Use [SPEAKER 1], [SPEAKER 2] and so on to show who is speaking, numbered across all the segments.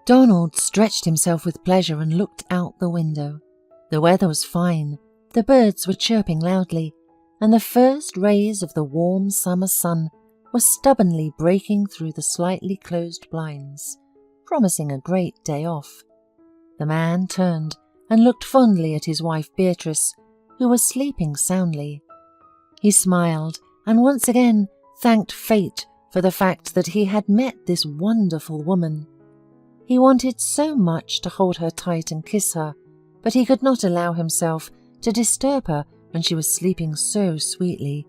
[SPEAKER 1] Donald stretched himself with pleasure and looked out the window. The weather was fine, the birds were chirping loudly, and the first rays of the warm summer sun were stubbornly breaking through the slightly closed blinds, promising a great day off. The man turned and looked fondly at his wife Beatrice, who was sleeping soundly. He smiled and once again thanked fate for the fact that he had met this wonderful woman. He wanted so much to hold her tight and kiss her, but he could not allow himself to disturb her when she was sleeping so sweetly.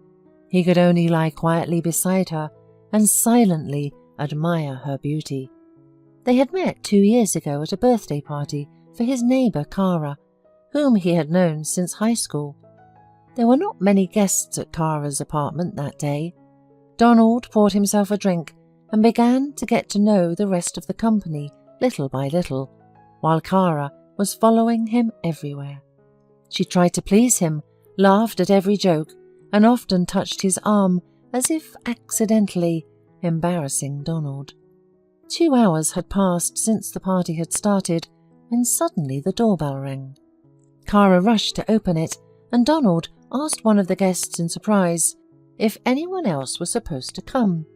[SPEAKER 1] He could only lie quietly beside her and silently admire her beauty. They had met 2 years ago at a birthday party for his neighbour Cara, whom he had known since high school. There were not many guests at Cara's apartment that day. Donald poured himself a drink and began to get to know the rest of the company little by little, while Cara was following him everywhere. She tried to please him, laughed at every joke, and often touched his arm as if accidentally embarrassing Donald. 2 hours had passed since the party had started when suddenly the doorbell rang. Cara rushed to open it, and Donald asked one of the guests in surprise if anyone else was supposed to come.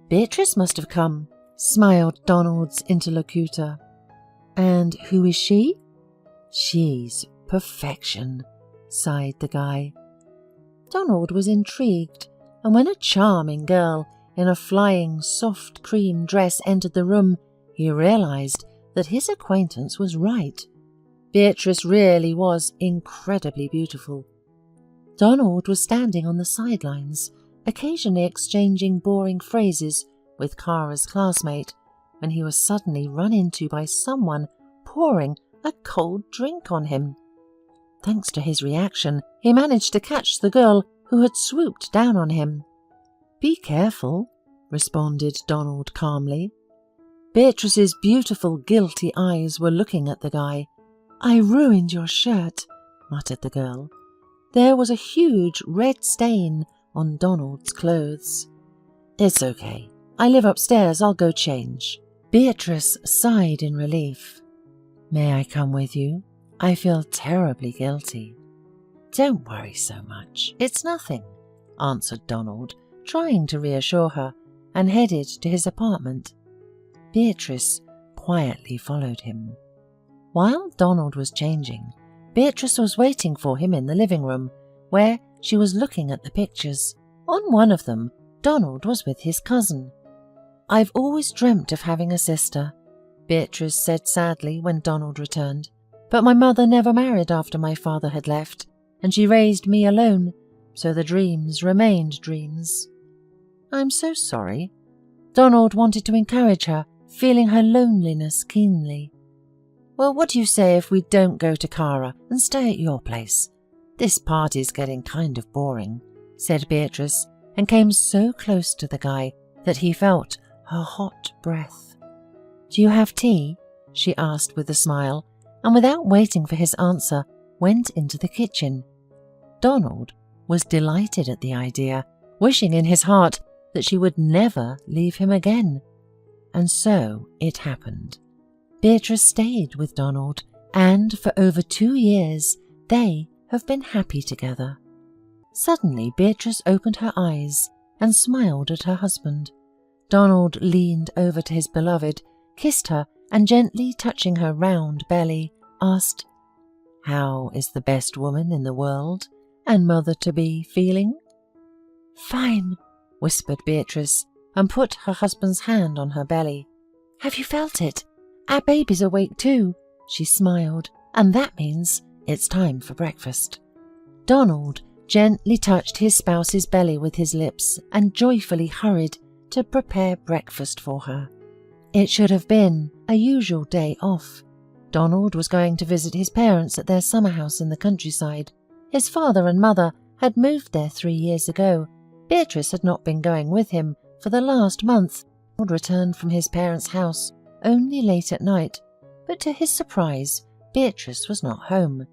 [SPEAKER 1] "Beatrice must have come," smiled Donald's interlocutor. "And who is she?" "She's perfection," sighed the guy. Donald was intrigued, and when a charming girl in a flying soft cream dress entered the room, he realized that his acquaintance was right. Beatrice really was incredibly beautiful. Donald was standing on the sidelines, occasionally exchanging boring phrases with Cara's classmate, when he was suddenly run into by someone pouring a cold drink on him. Thanks to his reaction, he managed to catch the girl who had swooped down on him. "Be careful," responded Donald calmly. Beatrice's beautiful, guilty eyes were looking at the guy. "I ruined your shirt," muttered the girl. There was a huge red stain on Donald's clothes. "It's okay. I live upstairs. I'll go change." Beatrice sighed in relief. "May I come with you? I feel terribly guilty." "Don't worry so much. It's nothing," answered Donald, trying to reassure her, and headed to his apartment. Beatrice quietly followed him. While Donald was changing, Beatrice was waiting for him in the living room, where she was looking at the pictures. On one of them, Donald was with his cousin. "I've always dreamt of having a sister," Beatrice said sadly when Donald returned. "But my mother never married after my father had left, and she raised me alone, so the dreams remained dreams." "I'm so sorry." Donald wanted to encourage her, feeling her loneliness keenly. "Well, what do you say if we don't go to Cara and stay at your place? This party's getting kind of boring," said Beatrice, and came so close to the guy that he felt her hot breath. "Do you have tea?" she asked with a smile, and without waiting for his answer, went into the kitchen. Donald was delighted at the idea, wishing in his heart that she would never leave him again. And so it happened. Beatrice stayed with Donald, and for over 2 years they have been happy together. Suddenly Beatrice opened her eyes and smiled at her husband. Donald leaned over to his beloved, kissed her, and gently touching her round belly, asked, "How is the best woman in the world and mother-to-be feeling?" "Fine," whispered Beatrice, and put her husband's hand on her belly. "Have you felt it? Our baby's awake too," she smiled, "and that means it's time for breakfast." Donald gently touched his spouse's belly with his lips and joyfully hurried to prepare breakfast for her. It should have been a usual day off. Donald was going to visit his parents at their summer house in the countryside. His father and mother had moved there 3 years ago. Beatrice had not been going with him for the last month. Donald returned from his parents' house only late at night, but to his surprise, Beatrice was not home.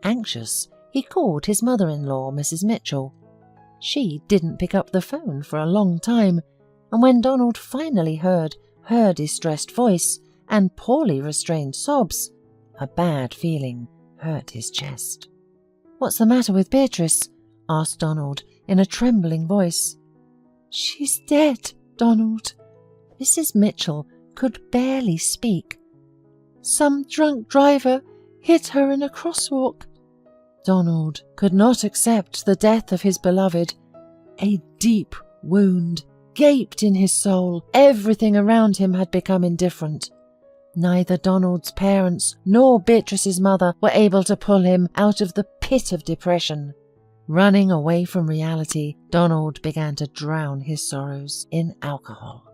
[SPEAKER 1] Anxious, he called his mother-in-law, Mrs. Mitchell. She didn't pick up the phone for a long time, and when Donald finally heard her distressed voice and poorly restrained sobs, a bad feeling hurt his chest. "What's the matter with Beatrice?" asked Donald in a trembling voice. "She's dead, Donald." Mrs. Mitchell could barely speak. "Some drunk driver hit her in a crosswalk." Donald could not accept the death of his beloved. A deep wound gaped in his soul. Everything around him had become indifferent. Neither Donald's parents nor Beatrice's mother were able to pull him out of the pit of depression. Running away from reality, Donald began to drown his sorrows in alcohol.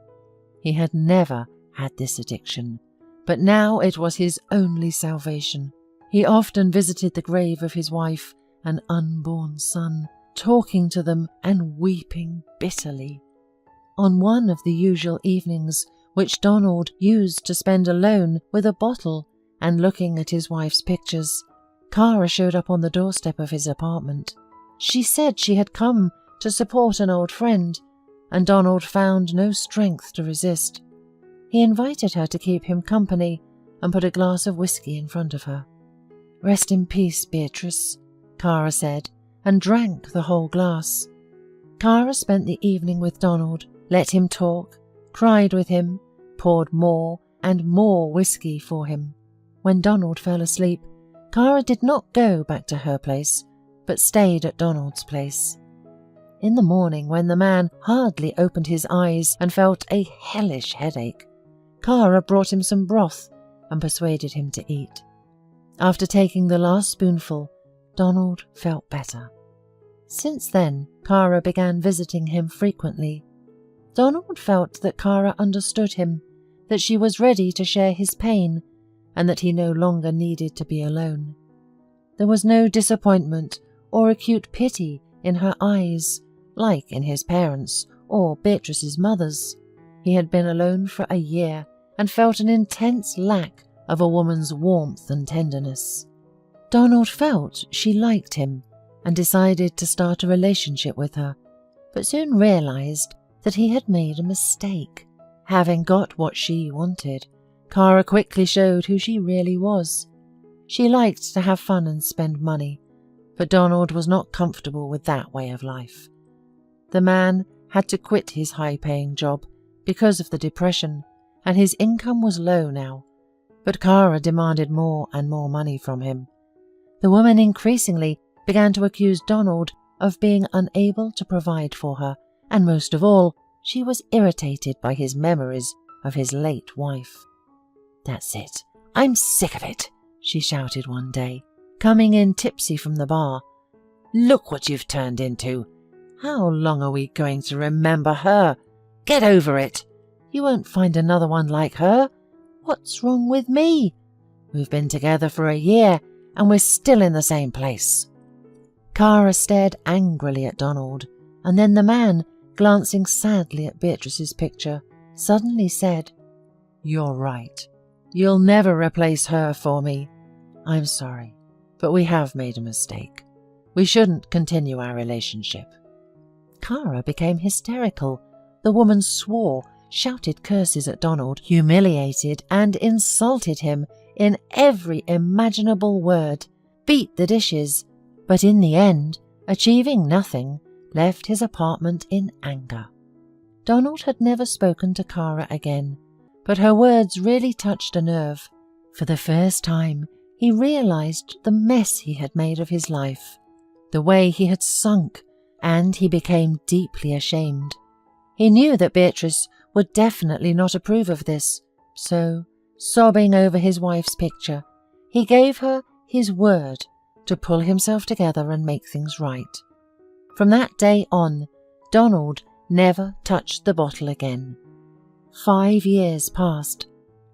[SPEAKER 1] He had never had this addiction, but now it was his only salvation. He often visited the grave of his wife and unborn son, talking to them and weeping bitterly. On one of the usual evenings, which Donald used to spend alone with a bottle and looking at his wife's pictures, Cara showed up on the doorstep of his apartment. She said she had come to support an old friend, and Donald found no strength to resist. He invited her to keep him company and put a glass of whiskey in front of her. "Rest in peace, Beatrice," Cara said, and drank the whole glass. Cara spent the evening with Donald, let him talk, cried with him, poured more and more whiskey for him. When Donald fell asleep, Cara did not go back to her place, but stayed at Donald's place. In the morning, when the man hardly opened his eyes and felt a hellish headache, Cara brought him some broth and persuaded him to eat. After taking the last spoonful, Donald felt better. Since then, Cara began visiting him frequently. Donald felt that Cara understood him, that she was ready to share his pain, and that he no longer needed to be alone. There was no disappointment or acute pity in her eyes, like in his parents' or Beatrice's mother's. He had been alone for a year and felt an intense lack of a woman's warmth and tenderness. Donald felt she liked him and decided to start a relationship with her, but soon realized that he had made a mistake. Having got what she wanted, Cara quickly showed who she really was. She liked to have fun and spend money, but Donald was not comfortable with that way of life. The man had to quit his high-paying job because of the depression, and his income was low now, but Cara demanded more and more money from him. The woman increasingly began to accuse Donald of being unable to provide for her, and most of all, she was irritated by his memories of his late wife. "That's it. I'm sick of it," she shouted one day, coming in tipsy from the bar. "Look what you've turned into. How long are we going to remember her? Get over it. You won't find another one like her. What's wrong with me? We've been together for a year and we're still in the same place." Cara stared angrily at Donald, and then the man, glancing sadly at Beatrice's picture, suddenly said, "You're right. You'll never replace her for me. I'm sorry, but we have made a mistake. We shouldn't continue our relationship." Cara became hysterical. The woman swore, shouted curses at Donald, humiliated and insulted him in every imaginable word, beat the dishes, but in the end, achieving nothing, left his apartment in anger. Donald had never spoken to Cara again, but her words really touched a nerve. For the first time, he realized the mess he had made of his life, the way he had sunk, and he became deeply ashamed. He knew that Beatrice would definitely not approve of this, so, sobbing over his wife's picture, he gave her his word to pull himself together and make things right. From that day on, Donald never touched the bottle again. 5 years passed.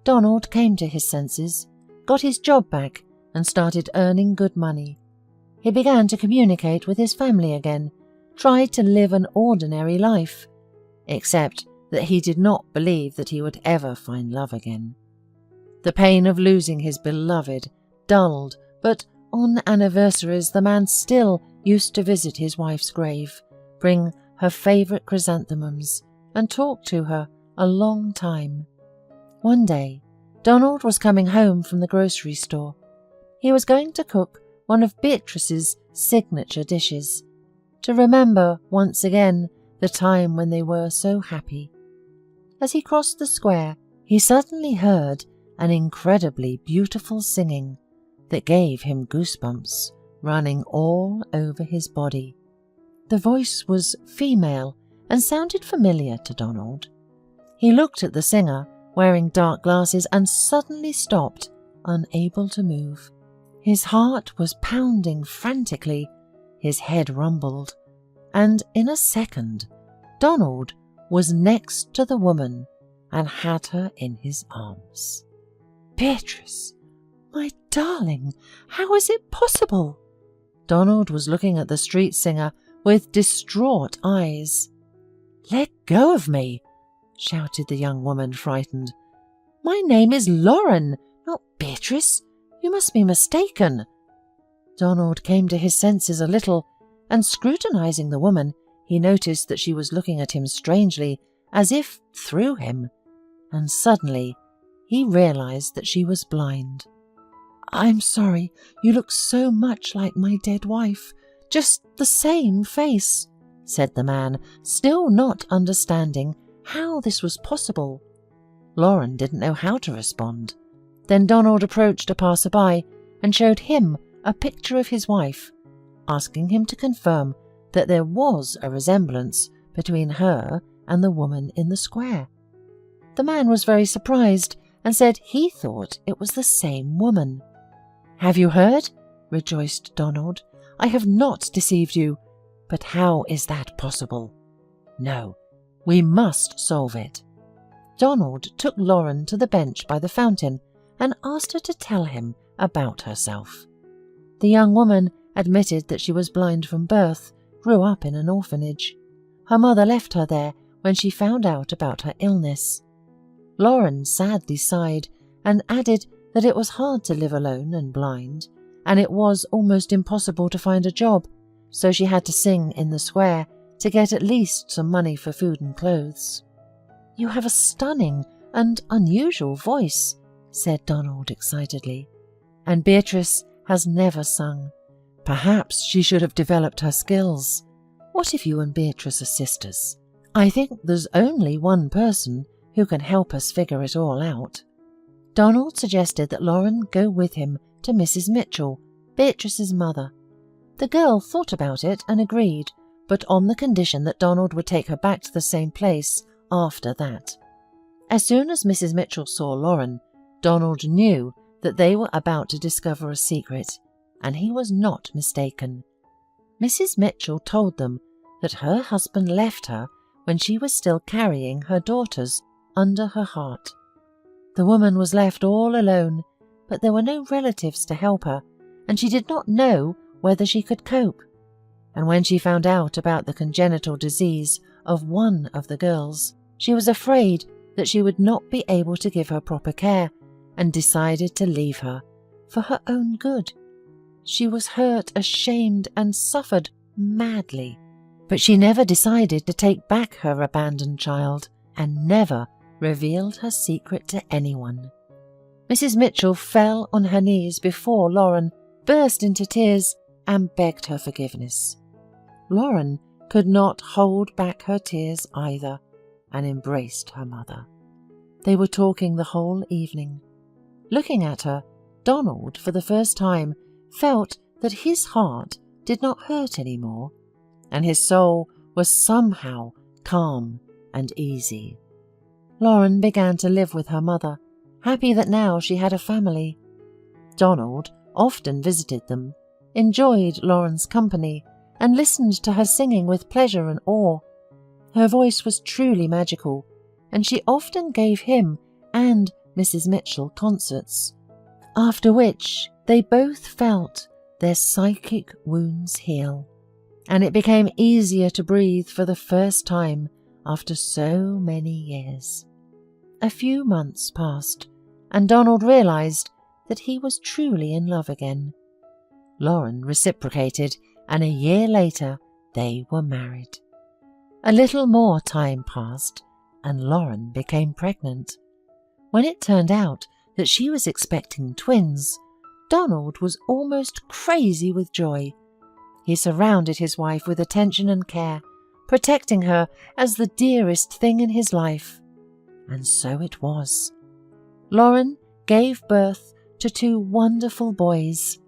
[SPEAKER 1] Donald came to his senses, got his job back, and started earning good money. He began to communicate with his family again, tried to live an ordinary life, except that he did not believe that he would ever find love again. The pain of losing his beloved dulled, but on anniversaries the man still used to visit his wife's grave, bring her favourite chrysanthemums, and talk to her a long time. One day, Donald was coming home from the grocery store. He was going to cook one of Beatrice's signature dishes, to remember once again the time when they were so happy. As he crossed the square, he suddenly heard an incredibly beautiful singing that gave him goosebumps running all over his body. The voice was female and sounded familiar to Donald. He looked at the singer, wearing dark glasses, and suddenly stopped, unable to move. His heart was pounding frantically, his head rumbled, and in a second, Donald was next to the woman and had her in his arms. "Beatrice, my darling, how is it possible?" Donald was looking at the street singer with distraught eyes. "Let go of me," shouted the young woman, frightened. "My name is Lauren, not Beatrice. You must be mistaken." Donald came to his senses a little, and scrutinizing the woman, he noticed that she was looking at him strangely, as if through him, and suddenly he realized that she was blind. "I'm sorry, you look so much like my dead wife. Just the same face," said the man, still not understanding how this was possible. Lauren didn't know how to respond. Then Donald approached a passerby and showed him a picture of his wife, asking him to confirm that there was a resemblance between her and the woman in the square. The man was very surprised and said he thought it was the same woman. "Have you heard?" rejoiced Donald. "I have not deceived you. But how is that possible? No, we must solve it." Donald took Lauren to the bench by the fountain and asked her to tell him about herself. The young woman admitted that she was blind from birth, grew up in an orphanage. Her mother left her there when she found out about her illness. Lauren sadly sighed and added that it was hard to live alone and blind, and it was almost impossible to find a job, so she had to sing in the square to get at least some money for food and clothes. "You have a stunning and unusual voice," said Donald excitedly, "and Beatrice has never sung. Perhaps she should have developed her skills. What if you and Beatrice are sisters? I think there's only one person who can help us figure it all out." Donald suggested that Lauren go with him to Mrs. Mitchell, Beatrice's mother. The girl thought about it and agreed, but on the condition that Donald would take her back to the same place after that. As soon as Mrs. Mitchell saw Lauren, Donald knew that they were about to discover a secret, and he was not mistaken. Mrs. Mitchell told them that her husband left her when she was still carrying her daughters under her heart. The woman was left all alone, but there were no relatives to help her, and she did not know whether she could cope. And when she found out about the congenital disease of one of the girls, she was afraid that she would not be able to give her proper care, and decided to leave her, for her own good. She was hurt, ashamed, and suffered madly, but she never decided to take back her abandoned child, and never revealed her secret to anyone. Mrs. Mitchell fell on her knees before Lauren, burst into tears, and begged her forgiveness. Lauren could not hold back her tears either, and embraced her mother. They were talking the whole evening. Looking at her, Donald, for the first time, felt that his heart did not hurt any more, and his soul was somehow calm and easy. Lauren began to live with her mother, happy that now she had a family. Donald often visited them, enjoyed Lauren's company, and listened to her singing with pleasure and awe. Her voice was truly magical, and she often gave him and Mrs. Mitchell concerts, after which they both felt their psychic wounds heal, and it became easier to breathe for the first time after so many years. A few months passed, and Donald realized that he was truly in love again. Lauren reciprocated, and a year later they were married. A little more time passed, and Lauren became pregnant. When it turned out that she was expecting twins, Donald was almost crazy with joy. He surrounded his wife with attention and care, protecting her as the dearest thing in his life. And so it was. Lauren gave birth to 2 wonderful boys.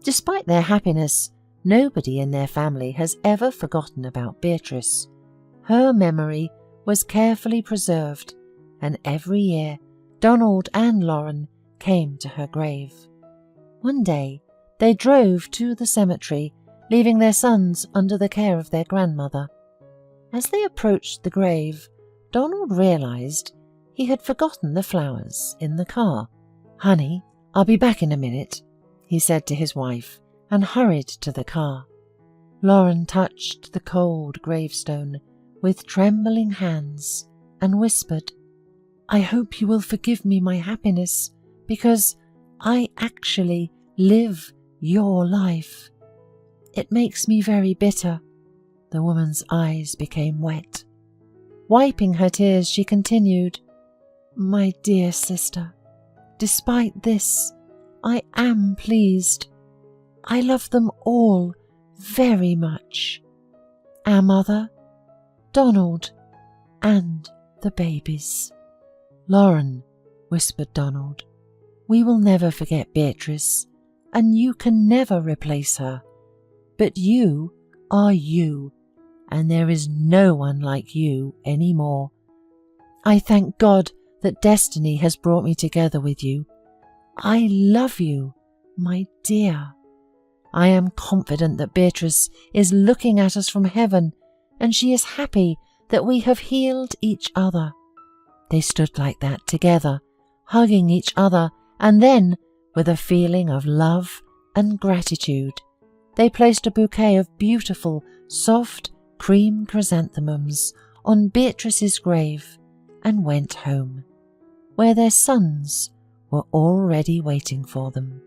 [SPEAKER 1] Despite their happiness, nobody in their family has ever forgotten about Beatrice. Her memory was carefully preserved, and every year Donald and Lauren came to her grave. One day they drove to the cemetery, leaving their sons under the care of their grandmother. As they approached the grave, Donald realized he had forgotten the flowers in the car. "Honey, I'll be back in a minute," he said to his wife, and hurried to the car. Lauren touched the cold gravestone with trembling hands and whispered, "I hope you will forgive me my happiness, because I actually live your life. It makes me very bitter." The woman's eyes became wet. Wiping her tears, she continued, "My dear sister, despite this, I am pleased. I love them all very much. Our mother, Donald, and the babies." "Lauren," whispered Donald, "we will never forget Beatrice, and you can never replace her. But you are you, and there is no one like you any more. I thank God that destiny has brought me together with you. I love you, my dear. I am confident that Beatrice is looking at us from heaven, and she is happy that we have healed each other." They stood like that together, hugging each other, and then, with a feeling of love and gratitude, they placed a bouquet of beautiful, soft cream chrysanthemums on Beatrice's grave and went home, where their sons were already waiting for them.